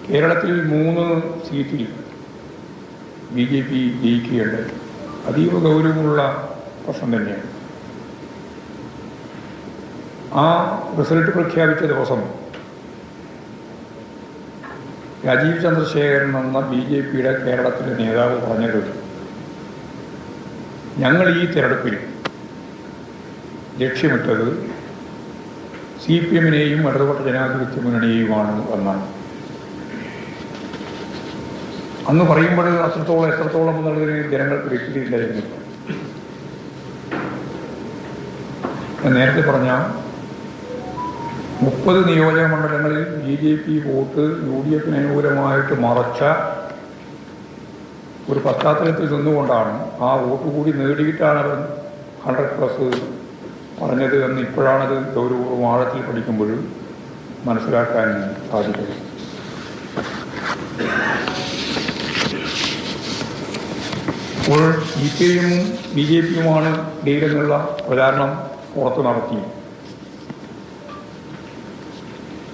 കേരളത്തിൽ 3 സീറ്റിൽ BJP ജയിക്കുകയുണ്ടായി. അതീവ ഗൗരവമുള്ള പ്രശ്നം തന്നെയാണ്. ആ റിസൾട്ട് പ്രഖ്യാപിച്ച ദിവസം രാജീവ് ചന്ദ്രശേഖരൻ എന്ന BJPയുടെ കേരളത്തിലെ നേതാവ് പറഞ്ഞത്, ഞങ്ങൾ ഈ തിരഞ്ഞെടുപ്പിൽ ലക്ഷ്യമിട്ടത് CPM-നെയും ഇടതുപക്ഷ ജനാധിപത്യ മുന്നണിയെയുമാണ് എന്നാണ്. അന്ന് പറയുമ്പോൾ എത്രത്തോളം എന്നുള്ളതിന് ജനങ്ങൾക്ക് വ്യക്തിയില്ലായിരുന്നു. ഞാൻ നേരത്തെ പറഞ്ഞ 30 നിയോജക മണ്ഡലങ്ങളിൽ BJP വോട്ട് UDF-ന് അനുകൂലമായിട്ട് മറച്ച ഒരു പശ്ചാത്തലത്തിൽ നിന്നുകൊണ്ടാണ് ആ വോട്ട് കൂടി നേടിയിട്ടാണ് അവർ 100+ പറഞ്ഞത് എന്ന് ഇപ്പോഴാണത് ഗൗരവപൂർവ്വം ആഴത്തിൽ പഠിക്കുമ്പോൾ മനസ്സിലാക്കാൻ സാധിക്കും. ഇപ്പോൾ CPI-യും BJP-യുമാണ് ലീഡെന്നുള്ള പ്രചാരണം പുറത്ത് നടത്തി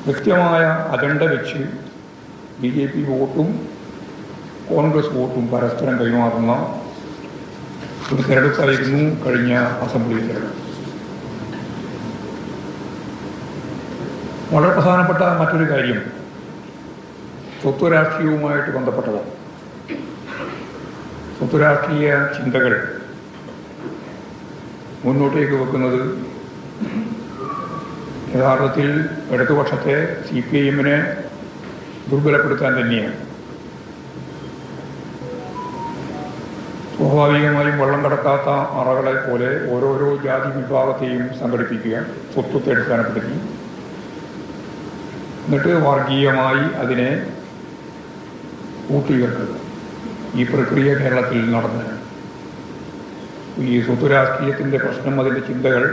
കൃത്യമായ അജണ്ട വെച്ച് BJP വോട്ടും കോൺഗ്രസ് വോട്ടും പരസ്പരം കൈമാറുന്ന ഒരു തിരഞ്ഞെടുപ്പായിരുന്നു കഴിഞ്ഞ അസംബ്ലി തിരഞ്ഞെടുപ്പ്. വളരെ പ്രധാനപ്പെട്ട മറ്റൊരു കാര്യം സ്വത്ത് രാഷ്ട്രീയവുമായിട്ട് ബന്ധപ്പെട്ടതാണ്. സ്വത്ത് രാഷ്ട്രീയ ചിന്തകൾ മുന്നോട്ടേക്ക് വെക്കുന്നത് യഥാർത്ഥത്തിൽ ഇടതുപക്ഷത്തെ CPI-നെ ദുർബലപ്പെടുത്താൻ തന്നെയാണ്. സ്വാഭാവികമായും വെള്ളം കടക്കാത്ത അറകളെ പോലെ ഓരോരോ ജാതി വിഭാഗത്തെയും സംഘടിപ്പിക്കുക, സ്വത്വത്തെ അടിസ്ഥാനപ്പെടുത്തി, എന്നിട്ട് വർഗീയമായി അതിനെ കൂട്ടിവെക്കുക. ഈ പ്രക്രിയ കേരളത്തിൽ നടന്നു. ഈ സ്വത്ത് രാഷ്ട്രീയത്തിൻ്റെ പ്രശ്നം, അതിൻ്റെ ചിന്തകൾ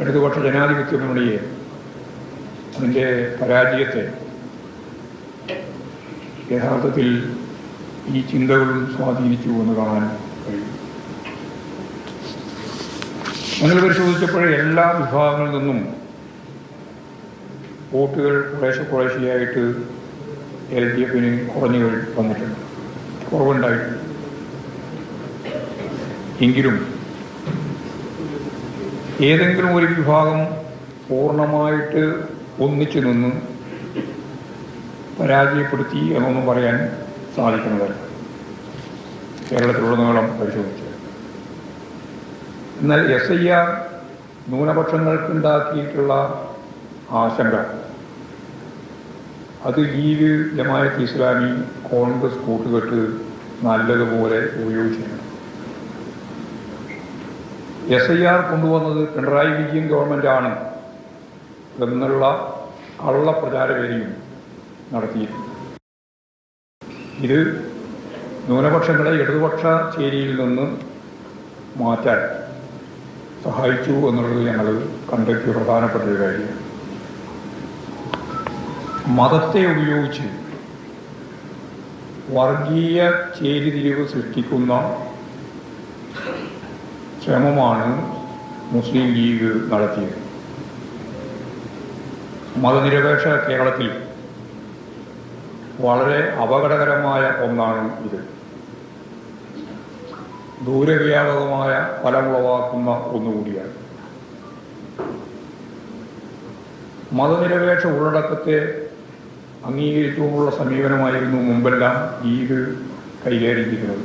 ഇടതുപക്ഷ ജനാധിപത്യ മുന്നണിയെ, അതിൻ്റെ പരാജയത്തെ യഥാർത്ഥത്തിൽ ഈ ചിന്തകളും സ്വാധീനിച്ചു എന്ന് കാണാൻ കഴിയും. അങ്ങനെ പരിശോധിച്ചപ്പോഴേ എല്ലാ വിഭാഗങ്ങളിൽ നിന്നും വോട്ടുകൾ കുറേശ്ശെയായിട്ട് LDF-ന് കുറഞ്ഞു വന്നിട്ടുണ്ട്, കുറവുണ്ടായിട്ടുണ്ട്. എങ്കിലും ഏതെങ്കിലും ഒരു വിഭാഗം പൂർണ്ണമായിട്ട് ഒന്നിച്ചു നിന്ന് പരാജയപ്പെടുത്തി എന്നൊന്നും പറയാൻ സാധിക്കുന്നതല്ല കേരളത്തിലുടനീളം പരിശോധിച്ച്. എന്നാൽ SIR ന്യൂനപക്ഷങ്ങൾക്കുണ്ടാക്കിയിട്ടുള്ള ആശങ്ക അത് ലീഗ്, ജമാഅത്ത് ഇസ്ലാമി, കോൺഗ്രസ് കൂട്ടുകെട്ട് നല്ലതുപോലെ ഉപയോഗിച്ചിട്ടുണ്ട്. SIR കൊണ്ടുവന്നത് പിണറായി വിജയൻ ഗവൺമെൻറ്റാണ് എന്നുള്ള കള്ളപ്രചാരവേദിയും നടത്തിയിരുന്നു. ഇത് ന്യൂനപക്ഷങ്ങളെ ഇടതുപക്ഷ ചേരിയിൽ നിന്ന് മാറ്റാൻ സഹായിച്ചു എന്നുള്ളത് ഞങ്ങൾ കണ്ടെത്തിയ പ്രധാനപ്പെട്ട ഒരു കാര്യമാണ്. മതത്തെ ഉപയോഗിച്ച് വർഗീയ ചേരിതിരിവ് സൃഷ്ടിക്കുന്ന ശ്രമമാണ് മുസ്ലിം ലീഗ് നടത്തിയത്. മതനിരപേക്ഷ കേരളത്തിൽ വളരെ അപകടകരമായ ഒന്നാണ് ഇത്. ദൂരവ്യാപകമായ ഫലമുളവാക്കുന്ന ഒന്നുകൂടിയാണ്. മതനിരപേക്ഷ ഉള്ളടക്കത്തെ അംഗീകരിച്ചുകൊണ്ടുള്ള സമീപനമായിരുന്നു മുമ്പെല്ലാം ലീഗ് കൈകാര്യം ചെയ്യുന്നത്.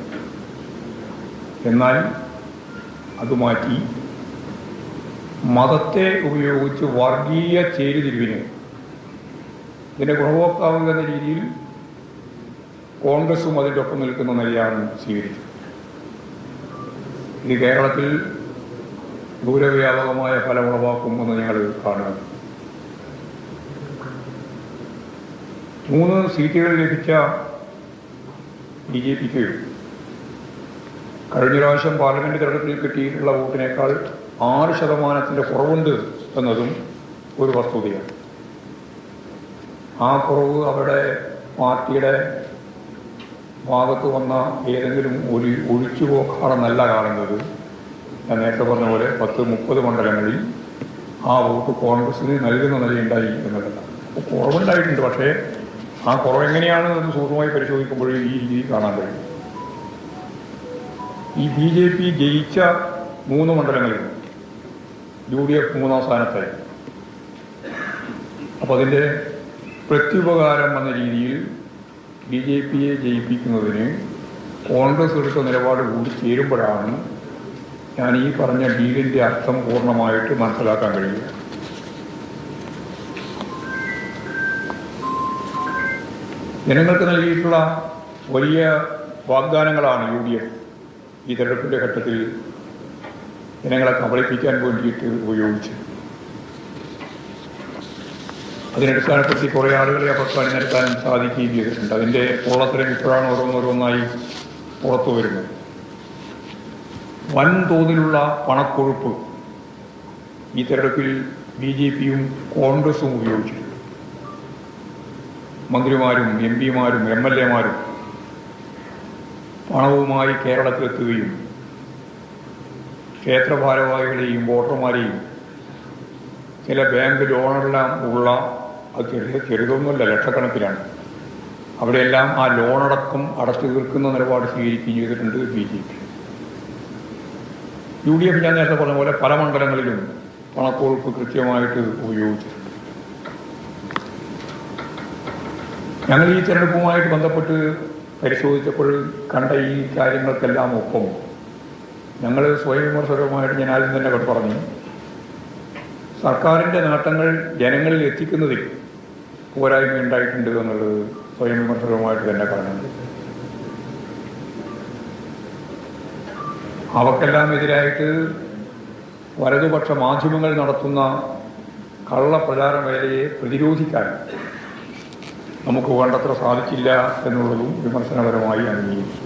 എന്നാൽ അത് മാറ്റി മതത്തെ ഉപയോഗിച്ച് വർഗീയ ചേരിതിരിവിന് ഇതിൻ്റെ ഗുണഭോക്താവ് എന്ന രീതിയിൽ കോൺഗ്രസും അതിൻ്റെ ഒപ്പം നിൽക്കുന്ന നിലയാണ് സ്വീകരിച്ചത്. ഇത് കേരളത്തിൽ ദൂരവ്യാപകമായ ഫലമുളവാക്കുമെന്ന് ഞങ്ങൾ കാണുക. 3 സീറ്റുകൾ ലഭിച്ച BJPക്ക് കഴിഞ്ഞ പ്രാവശ്യം പാർലമെൻറ്റ് തെരഞ്ഞെടുപ്പിൽ കിട്ടിയിട്ടുള്ള വോട്ടിനേക്കാൾ 6% കുറവുണ്ട് എന്നതും ഒരു വസ്തുതയാണ്. ആ കുറവ് അവരുടെ പാർട്ടിയുടെ ഭാഗത്ത് വന്ന ഏതെങ്കിലും ഒരു ഒഴിച്ചുപോക്കാണെന്നല്ല കാണുന്നത്. ഞാൻ നേരത്തെ പറഞ്ഞ പോലെ 10-30 മണ്ഡലങ്ങളിൽ ആ വോട്ട് കോൺഗ്രസിന് നൽകുന്ന നിലയുണ്ടായി എന്നുള്ളതാണ്. അപ്പോൾ കുറവുണ്ടായിട്ടുണ്ട്. പക്ഷേ ആ കുറവ് എങ്ങനെയാണ് എന്ന് സൂക്ഷ്മമായി പരിശോധിക്കുമ്പോൾ ഈ രീതി കാണാൻ കഴിയും. ഈ BJP ജയിച്ച 3 മണ്ഡലങ്ങളിൽ UDF 3-ാം സ്ഥാനത്തായി. അപ്പോൾ അതിൻ്റെ പ്രത്യുപകാരം എന്ന രീതിയിൽ BJPയെ ജയിപ്പിക്കുന്നതിന് കോൺഗ്രസ് എടുത്ത നിലപാട് കൂടി ചേരുമ്പോഴാണ് ഞാൻ ഈ പറഞ്ഞ ഡീലിൻ്റെ അർത്ഥം പൂർണ്ണമായിട്ട് മനസ്സിലാക്കാൻ കഴിയുക. ജനങ്ങൾക്ക് നൽകിയിട്ടുള്ള വലിയ വാഗ്ദാനങ്ങളാണ് UDF ഈ തെരഞ്ഞെടുപ്പിൻ്റെ ഘട്ടത്തിൽ ജനങ്ങളെ കബളിപ്പിക്കാൻ വേണ്ടിയിട്ട് ഉപയോഗിച്ചത്. അതിനടിസ്ഥാനപ്പെടുത്തി കുറേ ആളുകളെ അവർക്ക് അണിനിരത്താൻ സാധിക്കുകയും ചെയ്തിട്ടുണ്ട്. അതിൻ്റെ പൊള്ളത്തരം ഇപ്പോഴാണ് ഓരോന്നോരോന്നായി പുറത്തു വരുന്നത്. വൻതോതിലുള്ള പണക്കൊഴുപ്പ് ഈ തെരഞ്ഞെടുപ്പിൽ BJPയും കോൺഗ്രസും ഉപയോഗിച്ചിട്ടുണ്ട്. മന്ത്രിമാരും MP-മാരും MLA-മാരും പണവുമായി കേരളത്തിലെത്തുകയും ക്ഷേത്ര ഭാരവാഹികളെയും വോട്ടർമാരെയും ചില ബാങ്ക് ലോണെല്ലാം ഉള്ള അത് ചെറുതൊന്നുമല്ല, ലക്ഷക്കണക്കിലാണ്. അവിടെയെല്ലാം ആ ലോണടക്കം അടച്ചു തീർക്കുന്ന നിലപാട് സ്വീകരിക്കുകയും ചെയ്തിട്ടുണ്ട് BJP. UDF ഞാൻ നേരത്തെ പറഞ്ഞ പോലെ പല മണ്ഡലങ്ങളിലും പണക്കൊഴുപ്പ് കൃത്യമായിട്ട് ഉപയോഗിച്ചിട്ടുണ്ട്. ഞങ്ങൾ ഈ തെരഞ്ഞെടുപ്പുമായിട്ട് ബന്ധപ്പെട്ട് പരിശോധിച്ചപ്പോൾ കണ്ട ഈ കാര്യങ്ങൾക്കെല്ലാം ഒപ്പം ഞങ്ങൾ സ്വയം വിമർശകരമായിട്ട് ഞാൻ ആദ്യം തന്നെ പറഞ്ഞു, സർക്കാരിൻ്റെ നേട്ടങ്ങൾ ജനങ്ങളിൽ എത്തിക്കുന്നതിൽ പോരായ്മ ഉണ്ടായിട്ടുണ്ട് എന്നുള്ളത് സ്വയം വിമർശകരമായിട്ട് തന്നെ കാണുന്നുണ്ട്. അവക്കെല്ലാം എതിരായിട്ട് വലതുപക്ഷ മാധ്യമങ്ങൾ നടത്തുന്ന കള്ളപ്രചാര വേലയെ പ്രതിരോധിക്കാൻ നമുക്ക് വേണ്ടത്ര സാധിച്ചില്ല എന്നുള്ളതും വിമർശനപരമായി അംഗീകരിച്ചു.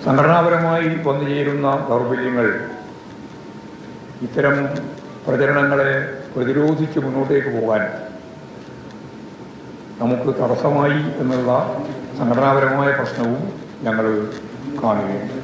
സംഘടനാപരമായി വന്നു ചേരുന്ന ദൗർബല്യങ്ങൾ ഇത്തരം പ്രചരണങ്ങളെ പ്രതിരോധിച്ച് മുന്നോട്ടേക്ക് പോകാൻ നമുക്ക് തടസ്സമായി എന്നുള്ള സംഘടനാപരമായ പ്രശ്നവും ഞങ്ങൾ കാണുകയുണ്ട്.